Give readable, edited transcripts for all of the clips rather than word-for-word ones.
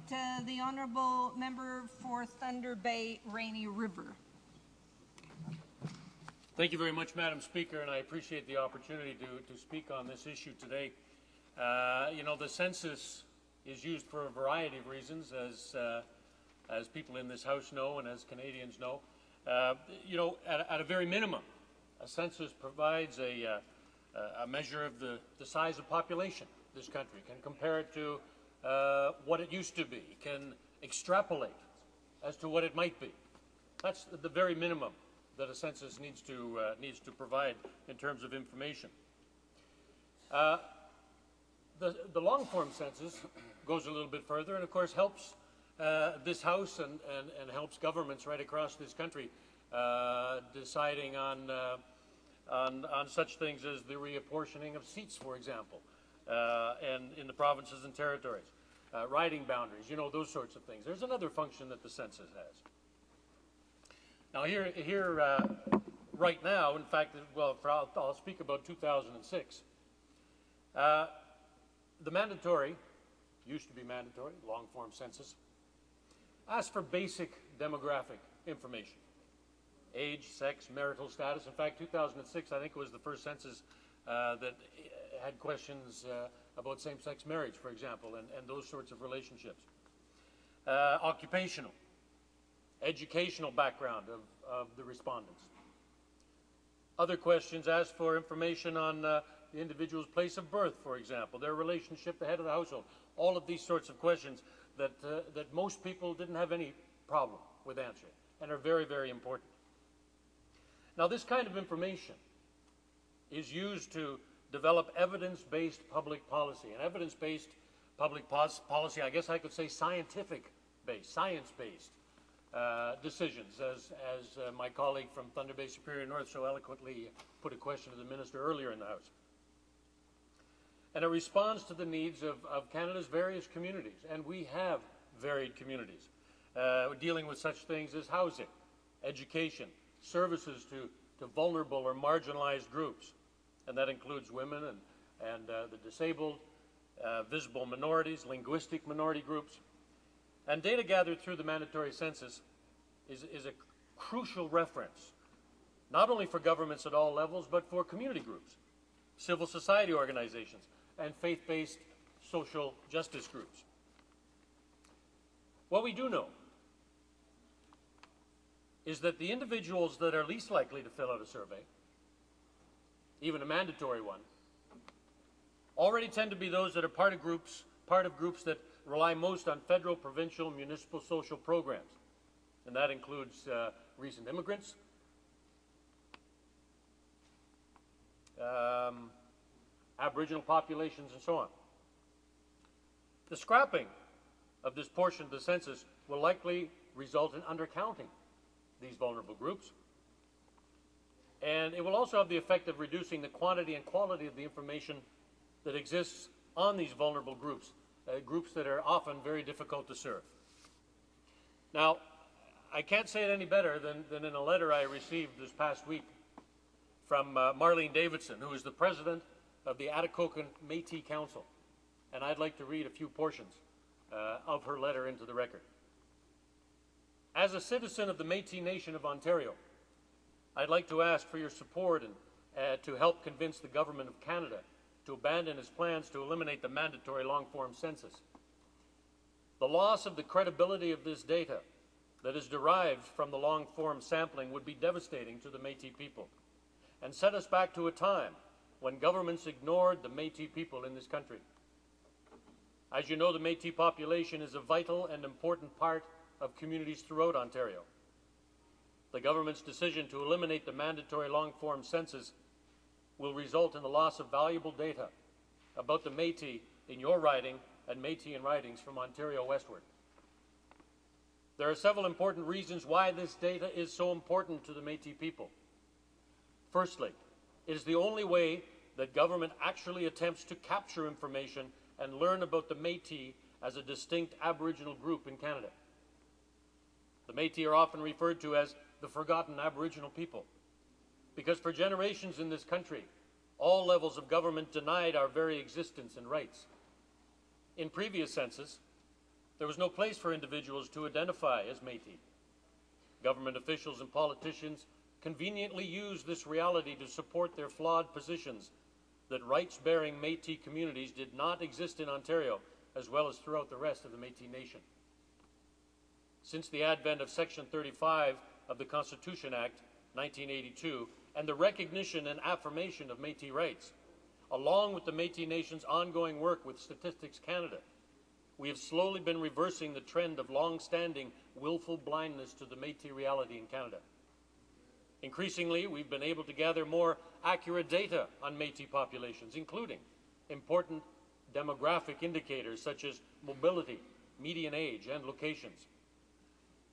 the Honourable Member for Thunder Bay, Rainy River. Thank you very much, Madam Speaker, and I appreciate the opportunity to speak on this issue today. You know, the census is used for a variety of reasons, as people in this House know and as Canadians know. You know, at a very minimum, a census provides a measure of the size of population this country, can compare it to what it used to be, can extrapolate as to what it might be. That's the very minimum that a census needs to provide in terms of information. The long-form census goes a little bit further and, of course, helps this House and helps governments right across this country deciding on such things as the reapportioning of seats, for example, and in the provinces and territories, riding boundaries, you know, those sorts of things. There's another function that the census has. Now here right now, in fact, well, I'll speak about 2006. The mandatory, used to be mandatory, long-form census, asked for basic demographic information. Age, sex, marital status. In fact, 2006, I think, was the first census that had questions about same-sex marriage, for example, and those sorts of relationships. Occupational, educational background of the respondents. Other questions asked for information on the individual's place of birth, for example, their relationship to the head of the household. All of these sorts of questions that most people didn't have any problem with answering and are very, very important. Now, this kind of information is used to develop evidence-based public policy. And evidence-based public policy, I guess I could say scientific-based, science-based decisions, as my colleague from Thunder Bay Superior North so eloquently put a question to the Minister earlier in the House. And it responds to the needs of Canada's various communities, and we have varied communities, dealing with such things as housing, education, services to vulnerable or marginalized groups, and that includes women and the disabled, visible minorities, linguistic minority groups. And data gathered through the mandatory census is a crucial reference, not only for governments at all levels, but for community groups, civil society organizations, and faith-based social justice groups. What we do know is that the individuals that are least likely to fill out a survey, even a mandatory one, already tend to be those that are part of groups that rely most on federal, provincial, municipal social programs. And that includes recent immigrants, Aboriginal populations, and so on. The scrapping of this portion of the census will likely result in undercounting these vulnerable groups. And it will also have the effect of reducing the quantity and quality of the information that exists on these vulnerable groups, groups that are often very difficult to serve. Now, I can't say it any better than in a letter I received this past week from Marlene Davidson, who is the president of the Atikokan Métis Council. And I'd like to read a few portions of her letter into the record. As a citizen of the Métis Nation of Ontario, I'd like to ask for your support and to help convince the Government of Canada to abandon its plans to eliminate the mandatory long-form census. The loss of the credibility of this data that is derived from the long-form sampling would be devastating to the Métis people and set us back to a time when governments ignored the Métis people in this country. As you know, the Métis population is a vital and important part of communities throughout Ontario. The government's decision to eliminate the mandatory long-form census will result in the loss of valuable data about the Métis in your riding and Métis in ridings from Ontario westward. There are several important reasons why this data is so important to the Métis people. Firstly, it is the only way that government actually attempts to capture information and learn about the Métis as a distinct Aboriginal group in Canada. The Métis are often referred to as the forgotten Aboriginal people, because for generations in this country, all levels of government denied our very existence and rights. In previous census, there was no place for individuals to identify as Métis. Government officials and politicians conveniently used this reality to support their flawed positions that rights-bearing Métis communities did not exist in Ontario, as well as throughout the rest of the Métis Nation. Since the advent of Section 35 of the Constitution Act, 1982, and the recognition and affirmation of Métis rights, along with the Métis Nation's ongoing work with Statistics Canada, we have slowly been reversing the trend of long-standing willful blindness to the Métis reality in Canada. Increasingly, we've been able to gather more accurate data on Métis populations, including important demographic indicators such as mobility, median age, and locations.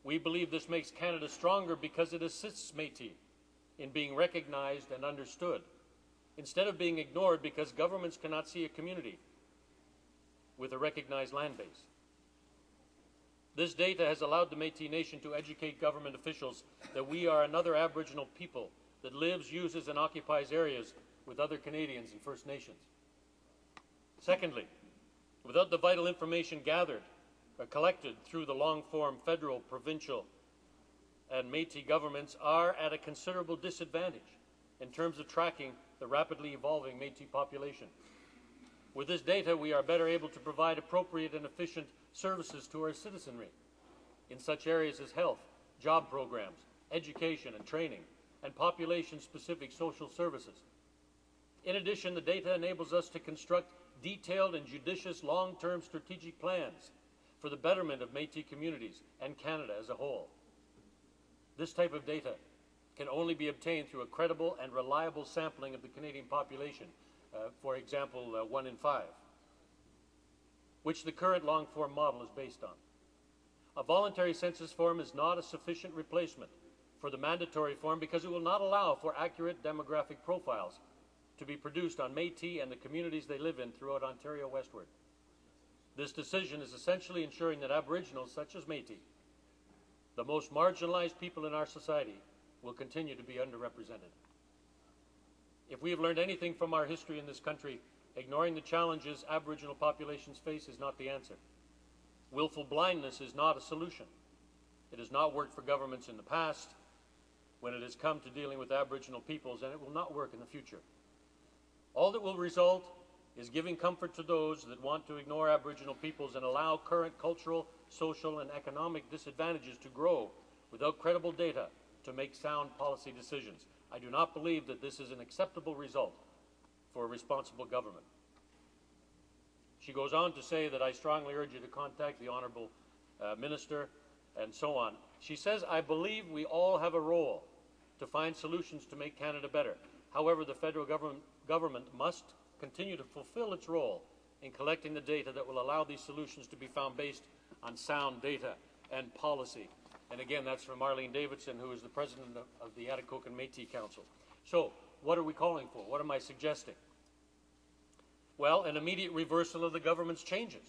We believe this makes Canada stronger because it assists Métis in being recognized and understood, instead of being ignored because governments cannot see a community with a recognized land base. This data has allowed the Métis Nation to educate government officials that we are another Aboriginal people that lives, uses, and occupies areas with other Canadians and First Nations. Secondly, without the vital information gathered or collected through the long-form federal, provincial, and Métis governments are at a considerable disadvantage in terms of tracking the rapidly evolving Métis population. With this data, we are better able to provide appropriate and efficient services to our citizenry in such areas as health, job programs, education and training, and population-specific social services. In addition, the data enables us to construct detailed and judicious long-term strategic plans for the betterment of Métis communities and Canada as a whole. This type of data can only be obtained through a credible and reliable sampling of the Canadian population, for example, 1 in 5, which the current long-form model is based on. A voluntary census form is not a sufficient replacement for the mandatory form because it will not allow for accurate demographic profiles to be produced on Métis and the communities they live in throughout Ontario westward. This decision is essentially ensuring that Aboriginals such as Métis, the most marginalized people in our society, will continue to be underrepresented. If we have learned anything from our history in this country, ignoring the challenges Aboriginal populations face is not the answer. Willful blindness is not a solution. It has not worked for governments in the past when it has come to dealing with Aboriginal peoples, and it will not work in the future. All that will result is giving comfort to those that want to ignore Aboriginal peoples and allow current cultural, social, and economic disadvantages to grow without credible data to make sound policy decisions. I do not believe that this is an acceptable result for a responsible government. She goes on to say that I strongly urge you to contact the Honourable Minister and so on. She says, I believe we all have a role to find solutions to make Canada better. However, the federal government must continue to fulfill its role in collecting the data that will allow these solutions to be found based on sound data and policy. And again, that's from Marlene Davidson, who is the president of the Atikokan Métis Council. So, what are we calling for? What am I suggesting? Well, an immediate reversal of the government's changes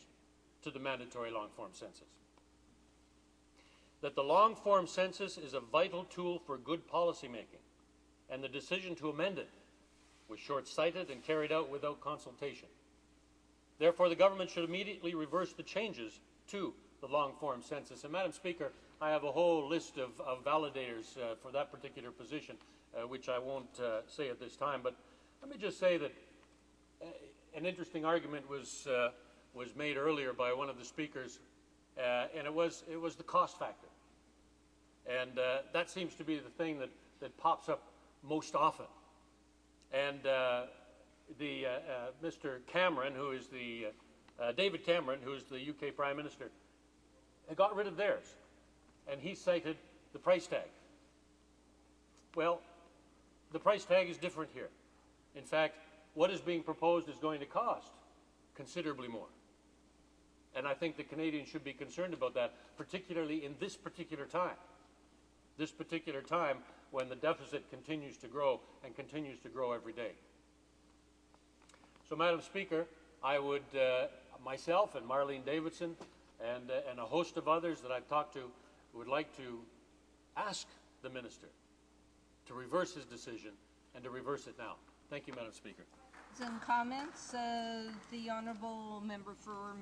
to the mandatory long-form census. That the long-form census is a vital tool for good policy making, and the decision to amend it was short-sighted and carried out without consultation. Therefore, the government should immediately reverse the changes to the long-form census. And Madam Speaker, I have a whole list of validators for that particular position, which I won't say at this time. But let me just say that an interesting argument was made earlier by one of the speakers, and it was the cost factor. And that seems to be the thing that pops up most often. And Mr. Cameron, who is the David Cameron, who is the UK Prime Minister, got rid of theirs, and he cited the price tag. Well, the price tag is different here. In fact, what is being proposed is going to cost considerably more. And I think the Canadians should be concerned about that, particularly in this particular time. This particular time when the deficit continues to grow and continues to grow every day. So, Madam Speaker, I would, myself and Marlene Davidson and a host of others that I've talked to, would like to ask the Minister to reverse his decision and to reverse it now. Thank you, Madam Speaker. And comments, the Honourable Member for